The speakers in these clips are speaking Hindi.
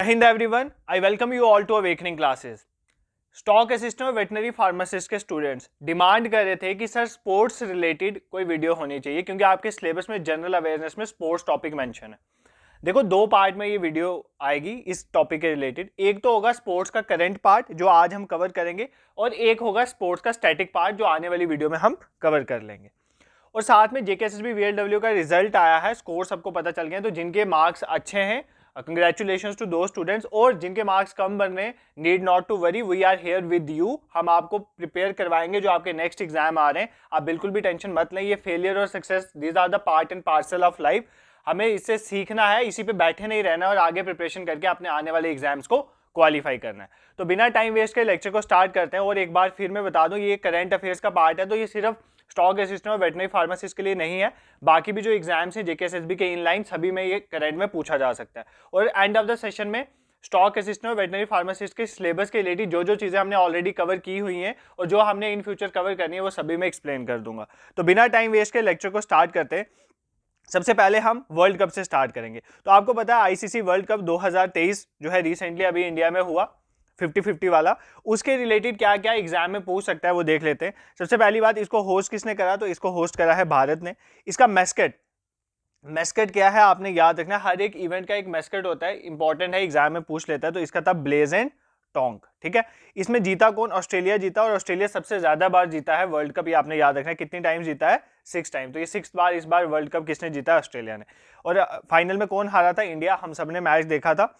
Hind everyone, I welcome you all to awakening classes. Stock assistant और वेटनरी फार्मासिस्ट के स्टूडेंट्स डिमांड कर रहे थे कि सर स्पोर्ट्स रिलेटेड कोई वीडियो होनी चाहिए क्योंकि आपके सिलेबस में जनरल अवेयरनेस में स्पोर्ट्स टॉपिक मेंशन है। देखो, दो पार्ट में ये वीडियो आएगी इस टॉपिक के रिलेटेड। एक तो होगा स्पोर्ट्स का करंट पार्ट जो आज हम कवर करेंगे, और एक होगा स्पोर्ट्स का स्टैटिक पार्ट जो आने वाली वीडियो में हम कवर कर लेंगे। और साथ में जेकेएसएसबी वीएलडब्ल्यू का रिजल्ट आया है, स्कोर सबको पता चल गया। तो जिनके मार्क्स अच्छे हैं, कंग्रेचुलेशन टू दो स्टूडेंट्स, और जिनके मार्क्स कम बन रहे हैं, need not to worry, we are here with you. हम आपको प्रिपेयर करवाएंगे जो आपके नेक्स्ट एग्जाम आ रहे हैं। आप बिल्कुल भी टेंशन मत लें। ये फेलियर और success, these are the part and parcel of life. हमें इससे सीखना है, इसी पे बैठे नहीं रहना और आगे प्रिपरेशन करके अपने आने वाले एग्जाम्स को क्वालिफाई करना है। तो बिना टाइम वेस्ट के लेक्चर को स्टार्ट करते हैं। और एक बार फिर मैं बता दूं, ये करंट अफेयर्स का पार्ट है, तो ये सिर्फ स्टॉक असिस्टेंट और वेटनरी फार्मासिस्ट के लिए नहीं है। बाकी भी जो एग्जाम्स हैं जेकेएसएसबी के इनलाइन, सभी में ये करंट में पूछा जा सकता है। और एंड ऑफ द सेशन में स्टॉक असिस्टेंट और वेटनरी फार्मासिस्ट के सिलेबस के रिलेटेड जो जो चीज़ें हमने ऑलरेडी कवर की हुई हैं और जो हमने इन फ्यूचर कवर करनी है, वो सभी मैं एक्सप्लेन कर दूंगा। तो बिना टाइम वेस्ट के लेक्चर को स्टार्ट करते हैं। सबसे पहले हम वर्ल्ड कप से स्टार्ट करेंगे। तो आपको पता है आईसीसी वर्ल्ड कप 2023 जो है रिसेंटली अभी इंडिया में हुआ, 50-50 वाला। उसके रिलेटेड क्या क्या एग्जाम में पूछ सकता है वो देख लेते हैं। सबसे पहली बात, इसको होस्ट किसने करा? तो इसको होस्ट करा है भारत ने। इसका मैस्कट क्या है आपने याद रखना। हर एक इवेंट का एक मैस्कट होता है, इंपॉर्टेंट है, एग्जाम में पूछ लेता है। तो इसका था ब्लेज एंड टोंक। ठीक है, इसमें जीता कौन? ऑस्ट्रेलिया जीता, और ऑस्ट्रेलिया सबसे ज्यादा बार जीता है वर्ल्ड कप। ये आपने याद रखना है। कितनी टाइम जीता है? 6 टाइम। तो ये 6 बार इस बार वर्ल्ड कप किसने जीता? ऑस्ट्रेलिया ने। और फाइनल में कौन हारा था? इंडिया। हम सबने मैच देखा था।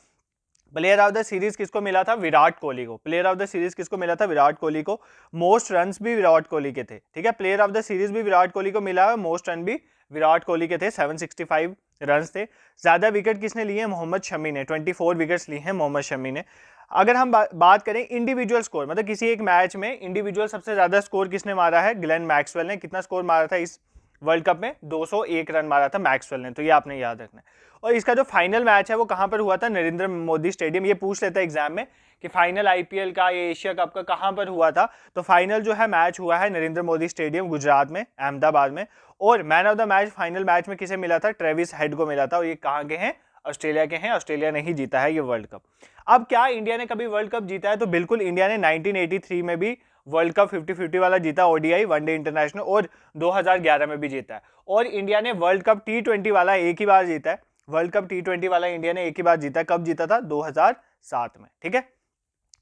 प्लेयर ऑफ द सीरीज किसको मिला था? विराट कोहली को। प्लेयर ऑफ द सीरीज किसको मिला था? विराट कोहली को। मोस्ट रन्स भी विराट कोहली के थे। ठीक है, प्लेयर ऑफ द सीरीज भी विराट कोहली को मिला है। मोस्ट रन भी विराट कोहली के थे, 765 रन थे। ज्यादा विकेट किसने लिए? मोहम्मद शमी ने, 24 विकेट्स लिए हैं मोहम्मद शमी ने। अगर हम बात करें इंडिविजुअल स्कोर, मतलब किसी एक मैच में इंडिविजुअल सबसे ज्यादा स्कोर किसने मारा है? ग्लेन मैक्सवेल ने। कितना स्कोर मारा था इस वर्ल्ड कप में? 201 रन मारा था मैक्सवेल ने। तो ये आपने याद रखना है। और इसका जो फाइनल मैच है वो कहां पर हुआ था? नरेंद्र मोदी स्टेडियम। ये पूछ लेता है एग्जाम में कि फाइनल आईपीएल का या एशिया कप का कहां पर हुआ था। तो फाइनल जो है मैच हुआ है नरेंद्र मोदी स्टेडियम, गुजरात में, अहमदाबाद में। और man of the match final match में किसे मिला था? ट्रेविस हेड को मिला था। और ये कहाँ के हैं? ऑस्ट्रेलिया के हैं। ऑस्ट्रेलिया ने ही जीता है ये वर्ल्ड कप। अब क्या इंडिया ने कभी वर्ल्ड कप जीता है? तो बिल्कुल, इंडिया ने 1983 में भी वर्ल्ड कप 50-50 वाला जीता, ओडीआई, वनडे इंटरनेशनल, और 2011 में भी जीता है। और इंडिया ने वर्ल्ड कप T20 वाला एक ही बार जीता है। वर्ल्ड कप T20 वाला इंडिया ने एक ही बार जीता है। कब जीता था? 2007 में। ठीक है,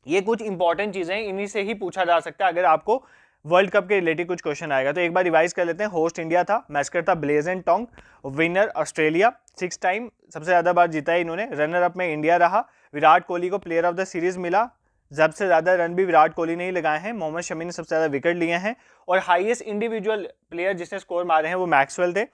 ये कुछ इंपॉर्टेंट चीजें, इन्हीं से ही पूछा जा सकता है अगर आपको वर्ल्ड कप के रिलेटेड कुछ क्वेश्चन आएगा। तो एक बार रिवाइज कर लेते हैं। होस्ट इंडिया था, मैस्कट था Blaze and Tonk, winner Australia, 6 time सबसे ज्यादा बार जीता है इन्होंने। रनर अप में इंडिया रहा। विराट कोहली को प्लेयर ऑफ द सीरीज मिला। सबसे ज्यादा रन भी विराट कोहली ने ही लगाए हैं। मोहम्मद शमी ने सबसे ज्यादा विकेट लिए हैं। और हाईएस्ट इंडिविजुअल प्लेयर जिसने स्कोर मारे हैं वो मैक्सवेल थे।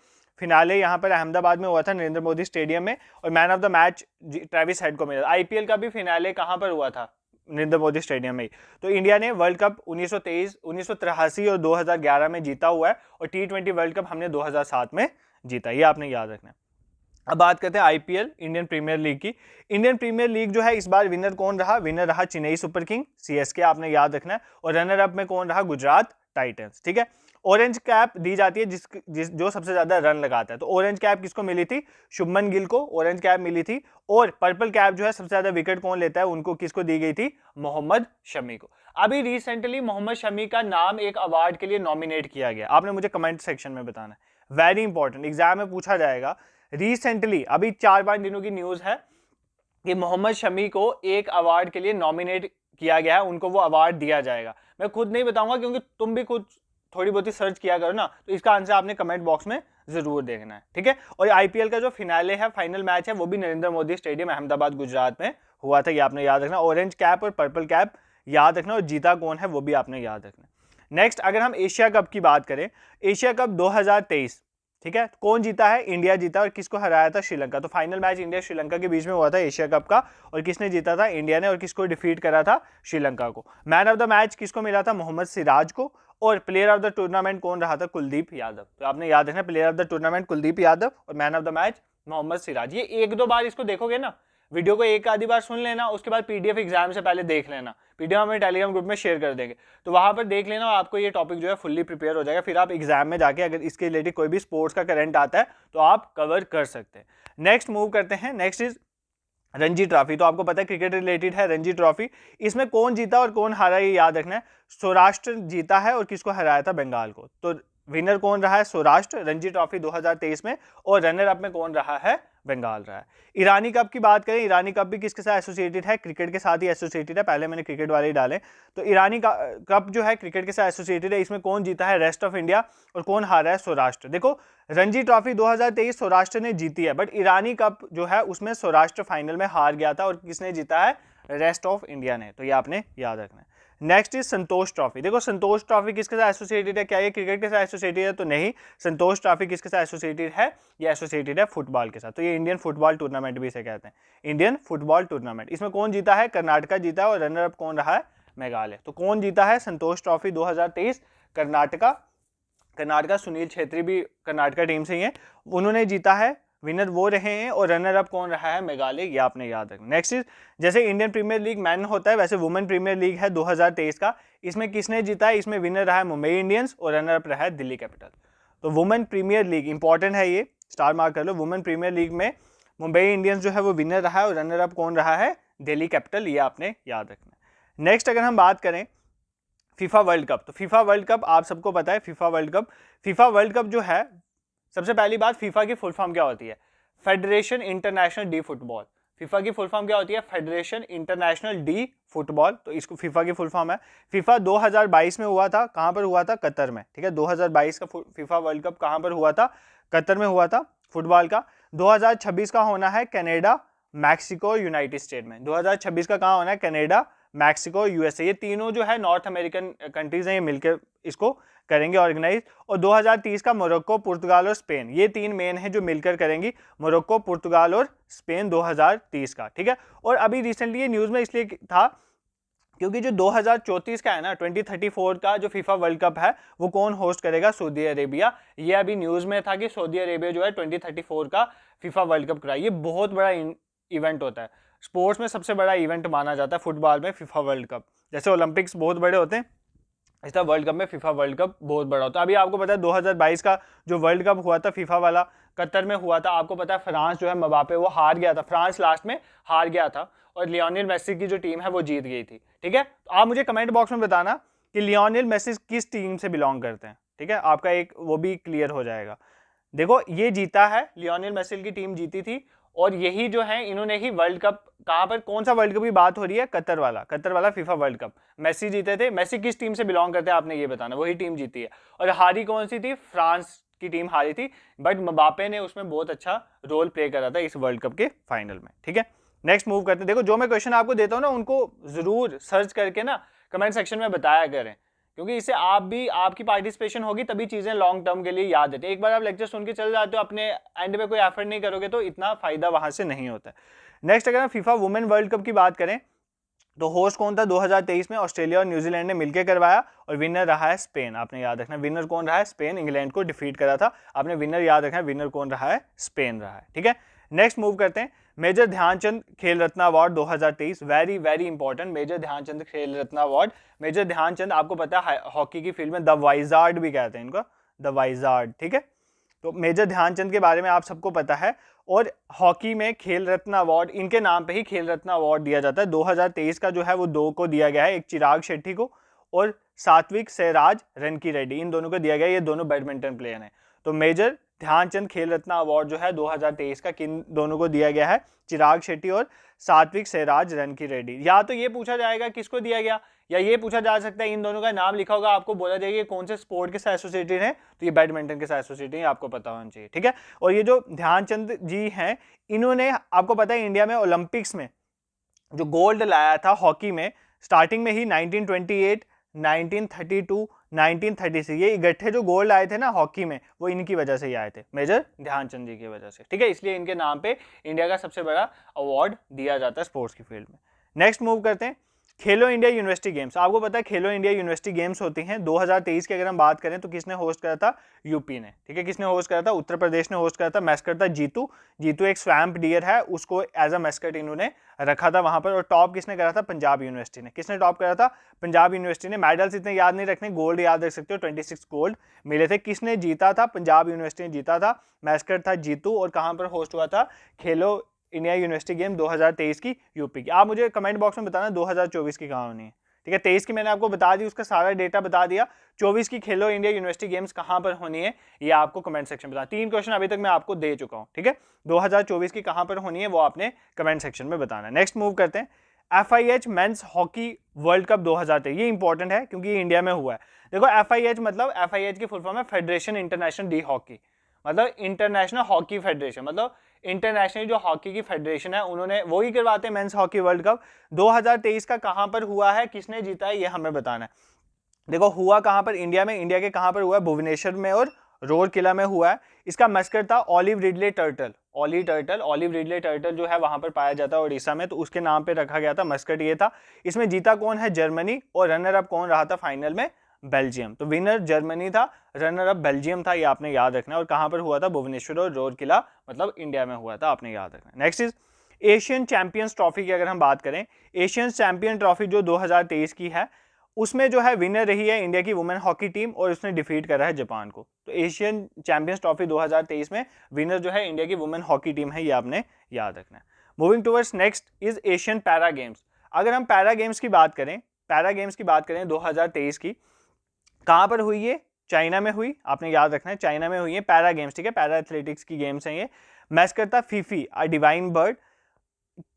फिनाले यहाँ पर अहमदाबाद में हुआ था, नरेंद्र मोदी स्टेडियम में। और man of the match Travis head को मिला। आईपीएल का भी फिनाले कहाँ पर हुआ था? नरेंद्र मोदी स्टेडियम में ही। तो इंडिया ने वर्ल्ड कप 1923, 1983 और 2011 में जीता हुआ है। और T20 वर्ल्ड कप हमने 2007 में जीता। ये आपने याद रखना है। अब बात करते हैं आईपीएल, इंडियन प्रीमियर लीग की। इंडियन प्रीमियर लीग जो है इस बार विनर कौन रहा? विनर रहा चेन्नई सुपर किंग, सीएसके, आपने याद रखना है। और रनर अप में कौन रहा? गुजरात टाइटंस। ठीक है, ऑरेंज कैप दी जाती है जो सबसे ज्यादा रन लगाता है। तो ऑरेंज कैप किसको मिली थी? शुभमन गिल को ऑरेंज कैप मिली थी। और पर्पल कैप जो है सबसे ज्यादा विकेट कौन लेता है, उनको किसको दी गई थी? मोहम्मद शमी को। अभी रिसेंटली मोहम्मद शमी का नाम एक अवार्ड के लिए नॉमिनेट किया गया। आपने मुझे कमेंट सेक्शन में बताना है, वेरी इंपॉर्टेंट, एग्जाम में पूछा जाएगा। रिसेंटली अभी 4-5 दिनों की न्यूज है कि मोहम्मद शमी को एक अवार्ड के लिए नॉमिनेट किया गया है, उनको वो अवार्ड दिया जाएगा। मैं खुद नहीं बताऊंगा क्योंकि तुम भी खुद थोड़ी बहुत ही सर्च किया करो ना। तो इसका आंसर आपने कमेंट बॉक्स में जरूर देखना है। ठीक है, और आईपीएल का जो फिनाले है, फाइनल मैच है, वो भी नरेंद्र मोदी स्टेडियम, अहमदाबाद, गुजरात में हुआ था। ये आपने याद रखना। ऑरेंज कैप और पर्पल कैप याद रखना, और जीता कौन है वो भी आपने याद रखना। नेक्स्ट, अगर हम एशिया कप की बात करें, एशिया कप 2023, ठीक है, कौन जीता है? इंडिया जीता। और किसको हराया था? श्रीलंका। तो फाइनल मैच इंडिया श्रीलंका के बीच में हुआ था एशिया कप का। और किसने जीता था? इंडिया ने। और किसको डिफीट करा था? श्रीलंका को। मैन ऑफ द मैच किसको मिला था? मोहम्मद सिराज को। और प्लेयर ऑफ द टूर्नामेंट कौन रहा था? कुलदीप यादव। तो आपने याद रखना, player of the tournament Kuldeep Yadav और man of the match Mohammed Siraj. ये 1-2 बार इसको देखोगे ना, वीडियो को एक आधी बार सुन लेना, उसके बाद पीडीएफ एग्जाम से पहले देख लेना। पीडीएफ हमें टेलीग्राम ग्रुप में शेयर कर देंगे, तो वहां पर देख लेना, आपको ये टॉपिक जो है फुल्ली प्रिपेयर हो जाएगा। फिर आप एग्जाम में जाके अगर इसके रिलेटेड कोई भी स्पोर्ट्स का करंट आता है तो आप कवर कर सकते हैं। नेक्स्ट मूव करते हैं। नेक्स्ट इज रणजी ट्रॉफी, तो आपको पता है क्रिकेट रिलेटेड है रणजी ट्रॉफी। इसमें कौन जीता और कौन हारा ये याद रखना है। सौराष्ट्र जीता है और किसको हराया था, बंगाल को। तो विनर कौन रहा है, सौराष्ट्र रणजी ट्रॉफी 2023 में, और रनर अप में कौन रहा है, बंगाल रहा है। ईरानी कप की बात करें, ईरानी कप भी किसके साथ एसोसिएटेड है, क्रिकेट के साथ ही एसोसिएटेड है। पहले मैंने क्रिकेट वाले ही डाले। तो ईरानी कप जो है क्रिकेट के साथ एसोसिएटेड है। इसमें कौन जीता है, रेस्ट ऑफ इंडिया, और कौन हारा है, सौराष्ट्र। देखो रणजी ट्रॉफी 2023 सौराष्ट्र ने जीती है, बट ईरानी कप जो है उसमें सौराष्ट्र फाइनल में हार गया था, और किसने जीता है, रेस्ट ऑफ इंडिया ने। तो ये आपने याद रखना है। Next is Santosh trophy. देखो संतोष ट्रॉफी किसके साथ एसोसिएटेड है, क्या ये क्रिकेट के साथ एसोसिएटेड है, तो नहीं। संतोष ट्रॉफी किसके साथ एसोसिएटेड है, ये एसोसिएटेड है फुटबॉल के साथ। तो ये इंडियन फुटबॉल टूर्नामेंट भी इसे कहते हैं, इंडियन फुटबॉल टूर्नामेंट। इसमें कौन जीता है, कर्नाटका जीता है, और रनर अप कौन रहा है, मेघालय। तो कौन जीता है संतोष ट्रॉफी 2023, कर्नाटका। कर्नाटका, सुनील छेत्री भी कर्नाटका टीम से ही है, उन्होंने जीता है, विनर वो रहे हैं, और रनर अप कौन रहा है, मेघालय। ये आपने याद रखना। नेक्स्ट इज, जैसे इंडियन प्रीमियर लीग मैन होता है, वैसे वुमेन प्रीमियर लीग है 2023 का। इसमें किसने जीता है, इसमें विनर रहा है मुंबई इंडियंस, और रनर अप रहा है दिल्ली कैपिटल। तो वुमेन प्रीमियर लीग इंपॉर्टेंट है, ये स्टार मार्क कर लो। वुमेन प्रीमियर लीग में मुंबई इंडियंस जो है वो विनर रहा है, और रनर अप कौन रहा है, दिल्ली कैपिटल। ये आपने याद रखना। नेक्स्ट अगर हम बात करें फीफा वर्ल्ड कप, तो फीफा वर्ल्ड कप आप सबको पता है, फीफा वर्ल्ड कप जो है, सबसे पहली बात फीफा की फुल फॉर्म क्या होती है, federation international D football. FIFA की फुल फॉर्म क्या होती है, फेडरेशन इंटरनेशनल डी फुटबॉल। तो इसको फीफा की फुल फॉर्म है। फीफा 2022 में हुआ था, कहां पर हुआ था, कतर में। ठीक है, 2022 का फीफा वर्ल्ड कप कहां पर हुआ था, कतर में हुआ था फुटबॉल का। 2026 का होना है कनाडा, मैक्सिको, यूनाइटेड स्टेट में। 2026 का कहां होना है, कनाडा, मैक्सिको, यूएसए। ये तीनों जो है नॉर्थ अमेरिकन कंट्रीज हैं, ये मिलकर इसको करेंगे ऑर्गेनाइज। और 2030 का मोरक्को, पुर्तगाल और स्पेन। ये तीन मेन है जो मिलकर करेंगी, मोरक्को, पुर्तगाल और स्पेन 2030 का। ठीक है, और अभी रिसेंटली ये न्यूज़ में इसलिए था क्योंकि जो 2034 का है ना, 2034 का जो फीफा वर्ल्ड कप है, वो कौन होस्ट करेगा, सऊदी अरेबिया। ये अभी न्यूज़ में था कि सऊदी अरेबिया जो है 2034 का फीफा वर्ल्ड कप कराए। ये बहुत बड़ा इवेंट होता है, स्पोर्ट्स में सबसे बड़ा इवेंट माना जाता है फुटबॉल में फीफा वर्ल्ड कप। जैसे ओलंपिक्स बहुत बड़े होते हैं, इस तरह वर्ल्ड कप में फीफा वर्ल्ड कप बहुत बड़ा होता है। अभी आपको पता है 2022 का जो वर्ल्ड कप हुआ था फीफा वाला, कतर में हुआ था। आपको पता है फ्रांस जो है मबापे, वो हार गया था, फ्रांस लास्ट में हार गया था, और लियोनेल मेसी की जो टीम है वो जीत गई थी। ठीक है, तो आप मुझे कमेंट बॉक्स में बताना कि लियोनेल मेसी किस टीम से बिलोंग करते हैं। ठीक है, आपका एक वो भी क्लियर हो जाएगा। देखो ये जीता है, लियोनेल मेसी की टीम जीती थी, और यही जो है इन्होंने ही वर्ल्ड कप, कहां पर, कौन सा वर्ल्ड कप की बात हो रही है, कतर वाला फीफा वर्ल्ड कप मेसी जीते थे। मेसी किस टीम से बिलोंग करते हैं आपने ये बताना, वही टीम जीती है। और हारी कौन सी थी, फ्रांस की टीम हारी थी, बट मबापे ने उसमें बहुत अच्छा रोल प्ले करा था इस वर्ल्ड कप के फाइनल में। ठीक है, नेक्स्ट मूव करते हैं। देखो जो मैं क्वेश्चन आपको देता हूँ ना, उनको जरूर सर्च करके ना कमेंट सेक्शन में बताया करें, क्योंकि इससे आप भी, आपकी पार्टिसिपेशन होगी तभी चीजें लॉन्ग टर्म के लिए याद रहती है। एक बार आप लेक्चर सुन के चल जाते हो, अपने एंड में कोई एफर्ट नहीं करोगे तो इतना फायदा वहां से नहीं होता है। नेक्स्ट अगर हम फीफा वुमेन वर्ल्ड कप की बात करें, तो होस्ट कौन था 2023 में, ऑस्ट्रेलिया और न्यूजीलैंड ने मिलकर करवाया, और विनर रहा है स्पेन। आपने याद रखना विनर कौन रहा है, स्पेन। इंग्लैंड को डिफीट करा था, आपने विनर याद रखना, विनर कौन रहा है, स्पेन रहा है। ठीक है, नेक्स्ट मूव करते हैं। Major Dhyan Chand Khel Ratna award 2023, very very important, major Dhyan Chand Khel Ratna award. Major Dhyanchand आपको पता है हॉकी की फील्ड में द वाइजार्ड भी कहते हैं इनको, द वाइजार्ड। ठीक है, तो मेजर ध्यानचंद के बारे में आप सबको पता है, और हॉकी में खेल रत्न अवार्ड इनके नाम पे ही खेल रत्न अवार्ड दिया जाता है। 2023 का जो है वो दो को दिया गया है, एक चिराग शेट्टी को और सात्विक साईराज रनकी रेड्डी, इन दोनों को दिया गया है। ये दोनों बैडमिंटन प्लेयर हैं। तो मेजर ध्यानचंद खेल रत्न अवार्ड जो है 2023 का किन दोनों को दिया गया है, चिराग शेट्टी और सात्विक साईराज रनकी रेड्डी। या तो ये पूछा जाएगा किसको दिया गया, या ये पूछा जा सकता है इन दोनों का नाम लिखा होगा, आपको बोला जाएगा कौन से स्पोर्ट के साथ एसोसिएटेड है, तो ये बैडमिंटन के साथ एसोसिएटेड है, आपको पता होना चाहिए। ठीक है, और ये जो ध्यानचंद जी हैं, इन्होंने आपको पता है इंडिया में ओलंपिक्स में जो गोल्ड लाया था हॉकी में, स्टार्टिंग में ही 1928, 1932, 1936, ये इकट्ठे जो गोल्ड आए थे ना हॉकी में, वो इनकी वजह से ही आए थे, मेजर ध्यानचंद जी की वजह से। ठीक है, इसलिए इनके नाम पे इंडिया का सबसे बड़ा अवार्ड दिया जाता है स्पोर्ट्स की फील्ड में। नेक्स्ट मूव करते हैं, खेलो इंडिया यूनिवर्सिटी गेम्स। आपको पता है खेलो इंडिया यूनिवर्सिटी गेम्स होती हैं 2023 की। अगर हम बात करें तो किसने होस्ट करा था, यूपी ने। ठीक है, किसने होस्ट करा था, उत्तर प्रदेश ने होस्ट करा था। मैस्कट था जीतू, जीतू एक स्वैम्प डियर है, उसको एज अ मैस्कट इन्होंने रखा था वहां पर। और टॉप किसने करा था, पंजाब यूनिवर्सिटी ने। किसने टॉप करा था, पंजाब यूनिवर्सिटी ने। मेडल्स इतने याद नहीं रखने, गोल्ड याद रख सकते हो, 26 गोल्ड मिले थे। किसने जीता था, पंजाब यूनिवर्सिटी ने जीता था। मैस्कट था जीतू, और कहां पर होस्ट हुआ था, खेलो इंडिया यूनिवर्सिटी गेम 2023 की यूपी की। आप मुझे कमेंट बॉक्स में बताना 2024 की कहाँ होनी है, ठीक है। 23 की मैंने आपको बता दी, उसका सारा डेटा बता दिया। 24 की खेलो इंडिया यूनिवर्सिटी गेम्स कहाँ पर होनी है ये आपको कमेंट सेक्शन में बताना। 3 क्वेश्चन अभी तक मैं आपको दे चुका हूँ, ठीक है। 2024 की कहाँ पर होनी है वो आपने कमेंट सेक्शन में बताना। नेक्स्ट मूव करते हैं, FIH men's hockey world cup 2023। ये इंपॉर्टेंट है क्योंकि ये इंडिया में हुआ है। देखो FIH मतलब, FIH की फुल फॉर्म है फेडरेशन इंटरनेशनल डी हॉकी, मतलब इंटरनेशनल हॉकी फेडरेशन, मतलब इंटरनेशनल जो हॉकी की फेडरेशन है उन्होंने वही करवाते हैं मेंस हॉकी वर्ल्ड कप। 2023 का कहां पर हुआ है, किसने जीता है, ये हमें बताना है। देखो हुआ कहां पर, इंडिया में। इंडिया के कहां पर हुआ है, भुवनेश्वर में और रोरकिला में हुआ है। इसका मस्कट था olive Ridley turtle. Olive Ridley turtle जो है वहां पर पाया जाता है उड़ीसा में, तो उसके नाम पे रखा गया था, मस्कट ये था। इसमें जीता कौन है, जर्मनी, और रनर अप कौन रहा था फाइनल में, बेल्जियम। तो विनर जर्मनी था, रनर अप बेल्जियम था, ये आपने याद रखना है। और कहां पर हुआ था, भुवनेश्वर और रोरकिला, मतलब इंडिया में हुआ था, आपने याद रखना। Next is Asian champions trophy की अगर हम बात करें, एशियन चैंपियन ट्रॉफी जो 2023 की है, उसमें जो है विनर रही है इंडिया की वुमेन हॉकी टीम, और उसने डिफीट करा है जापान को। तो एशियन चैंपियंस ट्रॉफी 2023 में विनर जो है इंडिया की वुमेन हॉकी टीम है, ये आपने याद रखना है। Moving towards next is Asian para games. अगर हम पैरा गेम्स की बात करें, 2023 की, कहां पर हुई है, चाइना में हुई, आपने याद रखना है, चाइना में हुई है पैरा गेम्स, ठीक है। पैरा एथलेटिक्स की गेम्स हैं ये। मैच करता फीफी अ डिवाइन बर्ड।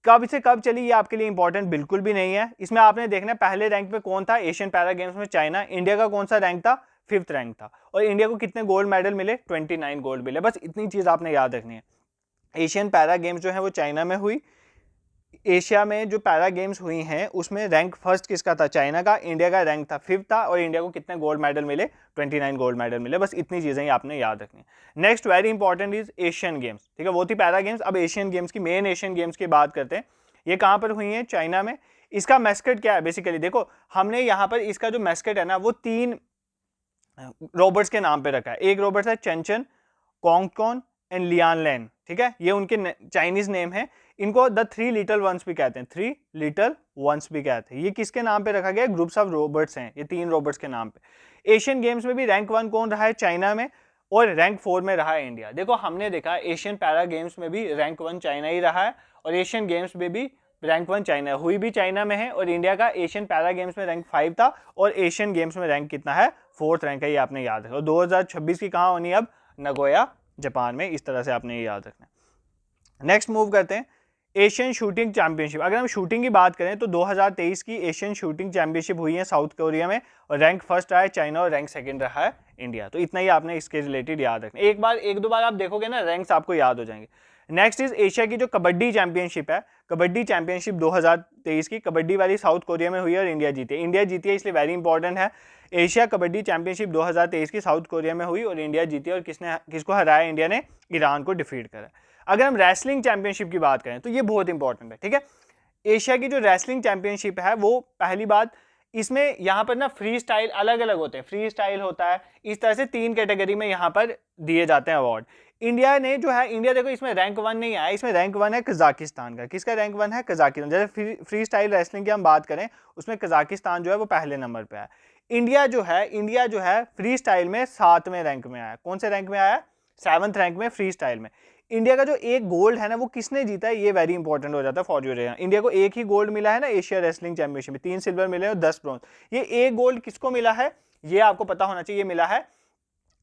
कब से कब चली ये आपके लिए इंपॉर्टेंट बिल्कुल भी नहीं है। इसमें आपने देखना है पहले रैंक पे कौन था एशियन पैरा गेम्स में, चाइना। इंडिया का कौन सा रैंक था, 5th रैंक था। और इंडिया को कितने गोल्ड मेडल मिले, 29 गोल्ड मिले। बस इतनी चीज आपने याद रखनी है। एशियन पैरा गेम्स जो है वो चाइना में हुई। एशिया में जो पैरा गेम्स हुई हैं उसमें रैंक फर्स्ट किसका था, चाइना का। इंडिया का रैंक था 5th था, और इंडिया को कितने गोल्ड मेडल मिले, 29 गोल्ड मेडल मिले। बस इतनी चीजें आपने याद रखनी है। Next very important is Asian games, ठीक है। वो थी पैरा गेम्स। अब एशियन गेम्स की, मेन एशियन गेम्स की बात करते हैं। ये कहां पर हुई है, चाइना में। इसका मैस्कट क्या है, बेसिकली देखो हमने यहाँ पर इसका जो मैस्कट है ना, वो 3 रोबोट्स के नाम पे रखा है। एक रोबोट है चेंचन, कॉन्गकॉन एंड लियानलैन, ठीक है। ये उनके चाइनीज नेम है। इनको द 3 लिटल वंस भी कहते हैं, 3 लिटल वंस भी कहते हैं। ये किसके नाम पे रखा गया, ग्रुप्स ऑफ रोबोट्स हैं ये, 3 रोबोट्स के नाम पे। एशियन गेम्स में भी रैंक 1 कौन रहा है, चाइना में, और रैंक 4 में रहा है इंडिया। देखो हमने देखा एशियन पैरा गेम्स में भी रैंक 1 चाइना ही रहा है, और एशियन गेम्स में भी रैंक 1 चाइना हुई भी चाइना में है। और इंडिया का एशियन पैरा गेम्स में रैंक 5 था, और एशियन गेम्स में रैंक कितना है, 4th रैंक है, ये आपने याद रखा। 2026 की कहाँ होनी है अब, नगोया जापान में। इस तरह से आपने ये याद रखना है। नेक्स्ट मूव करते हैं, एशियन शूटिंग चैंपियनशिप। अगर हम शूटिंग की बात करें तो 2023 की एशियन शूटिंग चैंपियनशिप हुई है साउथ कोरिया में, और रैंक फर्स्ट रहा है चाइना, और रैंक सेकंड रहा है इंडिया। तो इतना ही आपने इसके रिलेटेड याद रखना। एक दो बार आप देखोगे ना, रैंक्स आपको याद हो जाएंगे। नेक्स्ट इज एशिया की जो कबड्डी चैंपियनशिप है, कबड्डी चैंपियनशिप 2023 की, कबड्डी वाली साउथ कोरिया में हुई है और इंडिया जीती है। इंडिया जीती है इसलिए वेरी इंपॉर्टेंट है। एशिया कबड्डी चैंपियनशिप 2023 की साउथ कोरिया में हुई और इंडिया जीती, और किसको हराया, इंडिया ने ईरान को डिफीट करा। अगर हम रेसलिंग चैंपियनशिप की बात करें तो ये बहुत इंपॉर्टेंट है, ठीक है। एशिया की जो रेसलिंग चैंपियनशिप है, वो पहली बात, इसमें यहाँ पर ना फ्री स्टाइल अलग अलग होते हैं, फ्री स्टाइल होता है, इस तरह से 3 कैटेगरी में यहाँ पर दिए जाते हैं अवार्ड। इंडिया ने जो है, इंडिया देखो इसमें रैंक 1 नहीं आया, इसमें रैंक 1 है कजाकिस्तान का। किसका रैंक 1 है, कजाकिस्तान। जैसे फ्री स्टाइल रेसलिंग की हम बात करें, उसमें कजाकिस्तान जो है वो पहले नंबर पे है। इंडिया जो है फ्री स्टाइल में 7वें रैंक में आया। कौन से रैंक में आया, 7th रैंक में फ्री स्टाइल में। इंडिया का जो एक गोल्ड है ना, वो किसने जीता है, ये वेरी इंपॉर्टेंट हो जाता है फॉर योर। इंडिया को एक ही गोल्ड मिला है ना एशिया रेसलिंग चैंपियनशिप में, 3 सिल्वर मिले और 10 ब्रॉन्ज। ये एक गोल्ड किसको मिला है, ये आपको पता होना चाहिए। मिला है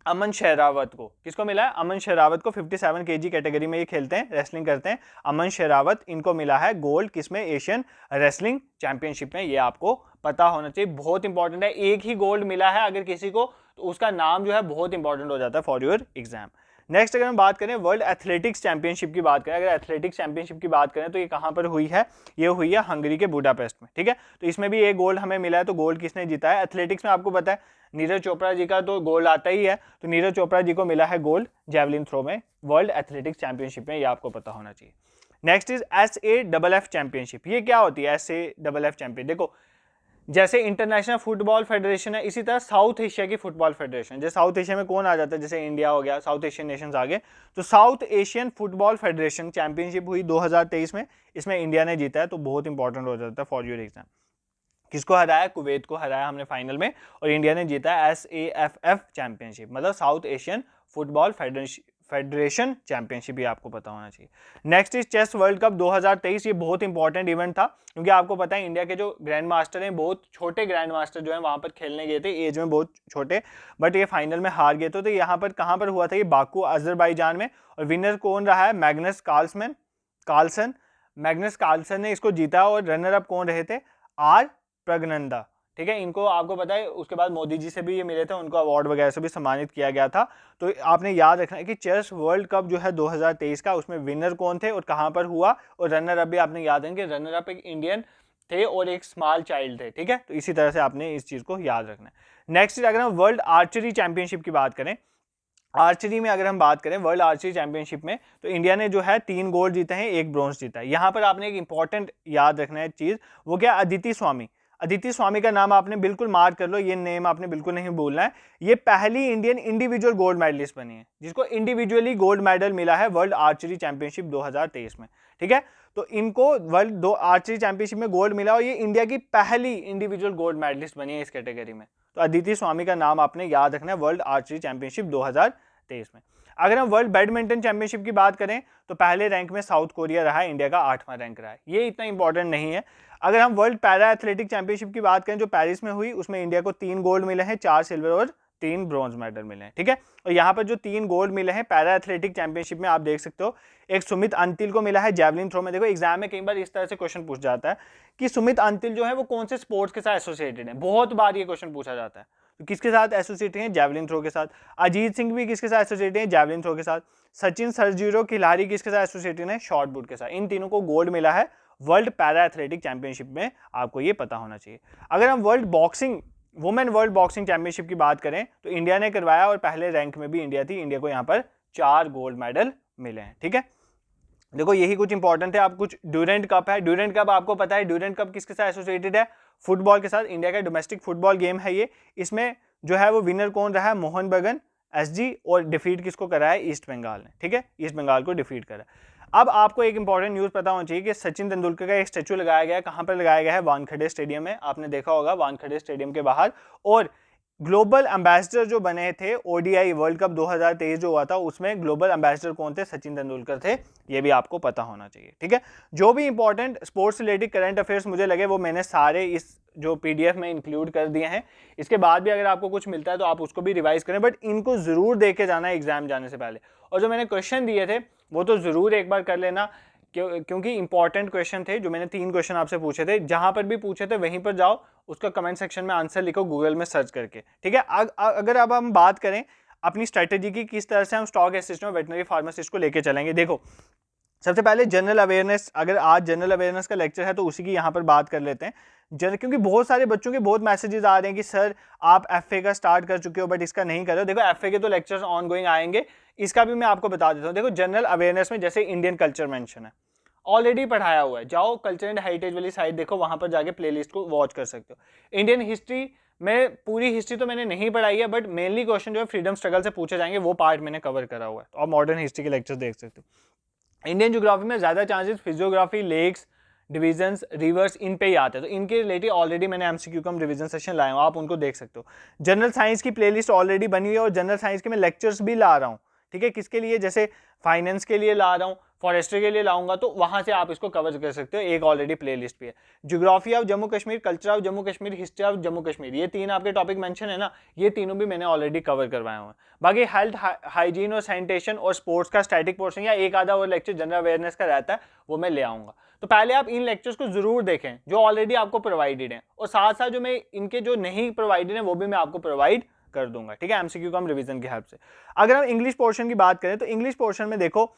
अमन शेरावत को। किसको मिला है, अमन शेरावत को। 57 kg कैटेगरी में ये खेलते हैं, रेसलिंग करते हैं। अमन शेरावत, इनको मिला है गोल्ड, किसमें, एशियन रेसलिंग चैंपियनशिप में। ये आपको पता होना चाहिए, बहुत इंपॉर्टेंट है। एक ही गोल्ड मिला है अगर किसी को, तो उसका नाम जो है बहुत इंपॉर्टेंट हो जाता है फॉर योर एग्जाम। नेक्स्ट अगर हम बात करें वर्ल्ड एथलेटिक्स चैंपियनशिप की बात करें, अगर एथलेटिक्स चैंपियनशिप की बात करें तो ये कहां पर हुई है, ये हुई है हंगरी के बुडापेस्ट में, ठीक है। तो इसमें भी एक गोल्ड हमें मिला है। तो गोल्ड किसने जीता है, एथलेटिक्स में आपको पता है नीरज चोपड़ा जी का तो गोल्ड आता ही है, तो नीरज चोपड़ा जी को मिला है गोल्ड जेवलिन थ्रो में, वर्ल्ड एथलेटिक्स चैंपियनशिप में। ये आपको पता होना चाहिए। Next is SAFF championship. ये क्या होती है SAFF चैंपियन, देखो जैसे इंटरनेशनल फुटबॉल फेडरेशन है, इसी तरह साउथ एशिया की फुटबॉल फेडरेशन। जैसे साउथ एशिया में कौन आ जाता है, जैसे इंडिया हो गया, साउथ एशियन नेशंस आ गए, तो south Asian football federation championship हुई 2023 में। इसमें इंडिया ने जीता है, तो बहुत इंपॉर्टेंट हो जाता है फॉर योर एग्जाम। किसको हराया, कुवैत को हराया हमने फाइनल में, और इंडिया ने जीता है SAFF चैंपियनशिप, मतलब South Asian football federation championship, ये आपको पता होना चाहिए। Next is chess world cup 2023। ये बहुत इंपॉर्टेंट इवेंट था क्योंकि आपको पता है इंडिया के जो ग्रैंड मास्टर हैं, बहुत छोटे ग्रैंड मास्टर जो हैं वहाँ पर खेलने गए थे, एज में बहुत छोटे, बट ये फाइनल में हार गए थे। तो यहाँ पर कहाँ पर हुआ था, ये बाकू अजरबैजान में, और विनर कौन रहा है, कार्लसन। मैग्नस कार्लसन ने इसको जीता, और रनर अप कौन रहे थे, आर प्रगनंदा। ठीक है, इनको आपको पता है उसके बाद मोदी जी से भी ये मिले थे, उनको अवार्ड वगैरह से भी सम्मानित किया गया था। तो आपने याद रखना है कि चेस वर्ल्ड कप जो है 2023 का, उसमें विनर कौन थे और कहां पर हुआ, और रनर अप भी आपने याद है कि रनर अप एक इंडियन थे और एक स्मॉल चाइल्ड थे। ठीक है, तो इसी तरह से आपने इस चीज को याद रखना है। नेक्स्ट, अगर हम वर्ल्ड आर्चरी चैंपियनशिप की बात करें, आर्चरी में अगर हम बात करें वर्ल्ड आर्चरी चैंपियनशिप में, तो इंडिया ने जो है 3 गोल्ड जीते हैं, 1 ब्रॉन्ज जीता है। यहाँ पर आपने एक इंपॉर्टेंट याद रखना है चीज, वो क्या, अदिति स्वामी का नाम आपने बिल्कुल मार्क कर लो, ये नेम आपने बिल्कुल नहीं भूलना है। ये पहली इंडियन इंडिविजुअल गोल्ड मेडलिस्ट बनी है जिसको इंडिविजुअली गोल्ड मेडल मिला है वर्ल्ड आर्चरी चैंपियनशिप 2023 में। ठीक है, तो इनको वर्ल्ड आर्चरी चैंपियनशिप में गोल्ड मिला और ये इंडिया की पहली इंडिविजुअल गोल्ड मेडलिस्ट बनी है इस कैटेगरी में। तो अदिति स्वामी का नाम आपने याद रखना है वर्ल्ड आर्चरी चैंपियनशिप 2023 में। अगर हम वर्ल्ड बैडमिंटन चैंपियनशिप की बात करें तो पहले रैंक में साउथ कोरिया रहा है, इंडिया का 8वां रैंक रहा है, ये इतना इंपॉर्टेंट नहीं है। अगर हम वर्ल्ड पैरा एथलेटिक चैंपियनशिप की बात करें जो पेरिस में हुई, उसमें इंडिया को 3 गोल्ड मिले हैं, 4 सिल्वर और 3 ब्रॉन्ज मेडल मिले हैं। ठीक है, और यहाँ पर जो 3 गोल्ड मिले हैं पैरा एथलेटिक चैंपियनशिप में, आप देख सकते हो एक सुमित अंतिल को मिला है जैवलिन थ्रो में। देखो एग्जाम में कई बार इस तरह से क्वेश्चन पूछ जाता है कि सुमित अंतिल जो है वो कौन से स्पोर्ट्स के साथ एसोसिएटेड है, बहुत बार ये क्वेश्चन पूछा जाता है। तो किसके साथ एसोसिएटेड है, जैवलिन थ्रो के साथ। अजीत सिंह भी किसके साथ एसोसिएटेड है, जैवलिन थ्रो के साथ। सचिन सर्जीरो खिलाड़ी किसके साथ एसोसिएटेड है, शॉर्ट पुट के साथ। इन तीनों को गोल्ड मिला है वर्ल्ड पैरा एथलेटिक चैंपियनशिप में, आपको ये पता होना चाहिए। अगर हम वुमेन वर्ल्ड बॉक्सिंग चैंपियनशिप की बात करें तो इंडिया ने करवाया और पहले रैंक में भी इंडिया थी, इंडिया को यहाँ पर 4 गोल्ड मेडल मिले हैं। ठीक है, देखो यही कुछ इंपॉर्टेंट है। आप कुछ ड्यूरेंट कप है, ड्यूरेंट कप आपको पता है, ड्यूरेंट कप किसके साथ एसोसिएटेड है, फुटबॉल के साथ। इंडिया का डोमेस्टिक फुटबॉल गेम है ये। इसमें जो है वो विनर कौन रहा है, मोहन बगान एसजी, और डिफीट किसको करा है, ईस्ट बंगाल ने। ठीक है, ईस्ट बंगाल को डिफीट करा। अब आपको एक इंपॉर्टेंट न्यूज पता होना चाहिए कि सचिन तेंदुलकर का एक स्टैचू लगाया गया है, कहां पर लगाया गया है, वानखेड़े स्टेडियम में। आपने देखा होगा वानखेड़े स्टेडियम के बाहर। और ग्लोबल एम्बेसडर जो बने थे ओडीआई वर्ल्ड कप 2023 जो हुआ था, उसमें ग्लोबल एम्बेसडर कौन थे, सचिन तेंदुलकर थे। ये भी आपको पता होना चाहिए। ठीक है, जो भी important sports related current affairs मुझे लगे वो मैंने सारे इस जो पीडीएफ में इंक्लूड कर दिए हैं। इसके बाद भी अगर आपको कुछ मिलता है तो आप उसको भी रिवाइज करें, बट इनको जरूर देख के जाना है एग्जाम जाने से पहले। और जो मैंने क्वेश्चन दिए थे वो तो जरूर एक बार कर लेना, क्योंकि इंपॉर्टेंट क्वेश्चन थे। जो मैंने 3 क्वेश्चन आपसे पूछे थे, जहां पर भी पूछे थे वहीं पर जाओ, उसका कमेंट सेक्शन में आंसर लिखो गूगल में सर्च करके। ठीक है, अगर अब हम बात करें अपनी स्ट्रेटेजी की, किस तरह से हम स्टॉक असिस्टेंट और वेटनरी फार्मासिस्ट को लेके चलेंगे। देखो सबसे पहले जनरल अवेयरनेस, अगर आज जनरल अवेयरनेस का लेक्चर है तो उसी की यहाँ पर बात कर लेते हैं। क्योंकि बहुत सारे बच्चों के बहुत मैसेजेस आ रहे हैं कि सर आप एफए का स्टार्ट कर चुके हो बट इसका नहीं कर रहे हो। देखो एफए के तो लेक्चर्स ऑन गोइंग आएंगे, इसका भी मैं आपको बता देता हूँ। देखो जनरल अवेयरनेस में जैसे इंडियन कल्चर मेंशन है, ऑलरेडी पढ़ाया हुआ है, जाओ कल्चर एंड हेरिटेज वाली साइड देखो, वहां पर जाके प्लेलिस्ट को वॉच कर सकते हो। इंडियन हिस्ट्री में पूरी हिस्ट्री तो मैंने नहीं पढ़ाई है, बट मेनली क्वेश्चन जो है फ्रीडम स्ट्रगल से पूछे जाएंगे, वो पार्ट मैंने कवर करा हुआ है। तो आप मॉडर्न हिस्ट्री के लेक्चर देख सकते हो। इंडियन ज्योग्राफी में ज्यादा chances physiography, lakes, divisions, rivers, इन पे ही आते हैं, तो इनके रिलेटेड ऑलरेडी मैंने एमसीक्यू कम रिवीजन सेशन लाया हूँ, आप उनको देख सकते हो। जनरल साइंस की प्लेलिस्ट ऑलरेडी बनी हुई है और जनरल साइंस के मैं लेक्चर्स भी ला रहा हूँ। ठीक है, किसके लिए, जैसे फाइनेंस के लिए ला रहा हूँ, फॉरेस्ट्री के लिए लाऊंगा, तो वहां से आप इसको कवर कर सकते हो। एक ऑलरेडी प्लेलिस्ट भी है। Geography of Jammu Kashmir, culture of Jammu Kashmir, history of Jammu Kashmir, ये 3 आपके टॉपिक मेंशन है ना, ये तीनों भी मैंने ऑलरेडी कवर करवाए हुए हैं। बाकी हेल्थ, हाइजीन और सैनिटेशन और स्पोर्ट्स का स्टैटिक पोर्शन या एक आधा और लेक्चर जनरल अवेयरनेस का रहता है, वो मैं ले आऊंगा। तो पहले आप इन लेक्चर्स को जरूर देखें जो ऑलरेडी आपको प्रोवाइडेड है, और साथ साथ जो मैं इनके जो नहीं प्रोवाइडेड है वो भी मैं आपको प्रोवाइड कर दूंगा। ठीक है, एमसीक्यू कम रिवीजन की हेल्प से। अगर हम इंग्लिश पोर्शन की बात करें तो इंग्लिश पोर्शन में देखो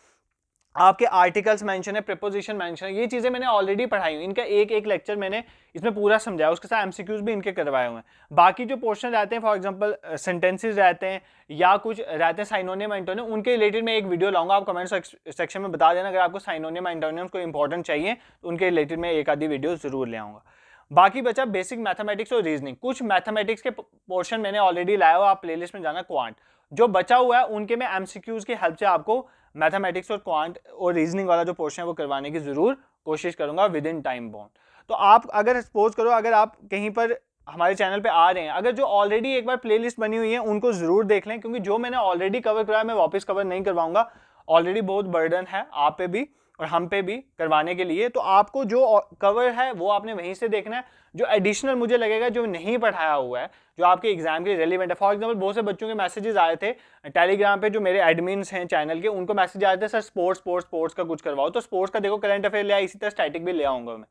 आपके आर्टिकल्स मेंशन है, प्रीपोजिशन मेंशन है, ये चीजें मैंने ऑलरेडी पढ़ाई हुई, इनका एक एक लेक्चर मैंने इसमें पूरा समझाया, उसके साथ एमसीक्यूज भी इनके करवाए हुए हैं। बाकी जो पोर्शन रहते हैं, फॉर एग्जांपल सेंटेंसेस रहते हैं या कुछ रहते हैं साइनोनियम एंटोनियम, उनके रिलेटेड मैं एक वीडियो लाऊंगा, आप कमेंट सेक्शन में बता देना। अगर आपको साइनोनियम एंटोनियम को इंपॉर्टेंट चाहिए तो उनके रिलेटेड मैं एक आधी वीडियो जरूर ले आऊंगा। बाकी बचा बेसिक मैथमेटिक्स और रीजनिंग। कुछ मैथमेटिक्स के पोर्शन मैंने ऑलरेडी लाया हुआ, आप प्लेलिस्ट में जाना। क्वांट जो बचा हुआ है उनके मैं एमसीक्यूज की हेल्प से आपको मैथमेटिक्स और क्वांट और रीजनिंग वाला जो पोर्शन है वो करवाने की जरूर कोशिश करूंगा विद इन टाइम बाउंड। तो आप अगर सपोज करो, अगर आप कहीं पर हमारे चैनल पे आ रहे हैं, अगर जो ऑलरेडी एक बार प्लेलिस्ट बनी हुई है उनको ज़रूर देख लें, क्योंकि जो मैंने ऑलरेडी कवर कराया मैं वापस कवर नहीं करवाऊंगा। ऑलरेडी बहुत बर्डन है आप पे भी और हम पे भी करवाने के लिए, तो आपको जो कवर है वो आपने वहीं से देखना है। जो एडिशनल मुझे लगेगा जो नहीं पढ़ाया हुआ है, जो आपके एग्जाम के लिए रेलिवेंट है, फॉर एग्जाम्पल बहुत से बच्चों के मैसेजेस आए थे टेलीग्राम पे, जो मेरे एडमिन्स हैं चैनल के, उनको मैसेज आए थे सर स्पोर्ट्स का कुछ करवाओ। तो स्पोर्ट्स का देखो करंट अफेयर ले आया, इसी तरह स्टैटिक भी ले आऊंगा मैं।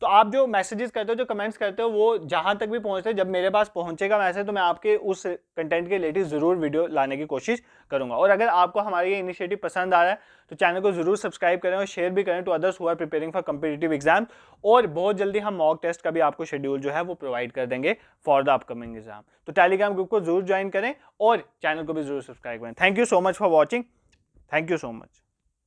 तो आप जो मैसेजेस करते हो, जो कमेंट्स करते हो, वो जहां तक भी पहुंचते हैं, जब मेरे पास पहुंचेगा मैसेज तो मैं आपके उस कंटेंट के रिलेटेड जरूर वीडियो लाने की कोशिश करूंगा। और अगर आपको हमारी ये इनिशिएटिव पसंद आ रहा है तो चैनल को जरूर सब्सक्राइब करें और शेयर भी करें to others who are preparing for competitive exam. और बहुत जल्दी हम मॉक टेस्ट का भी आपको शेड्यूल जो है वो प्रोवाइड कर देंगे फॉर द अपकमिंग एग्जाम। तो टेलीग्राम ग्रुप को जरूर ज्वाइन करें और चैनल को भी जरूर सब्सक्राइब करें। Thank you so much for watching. Thank you so much.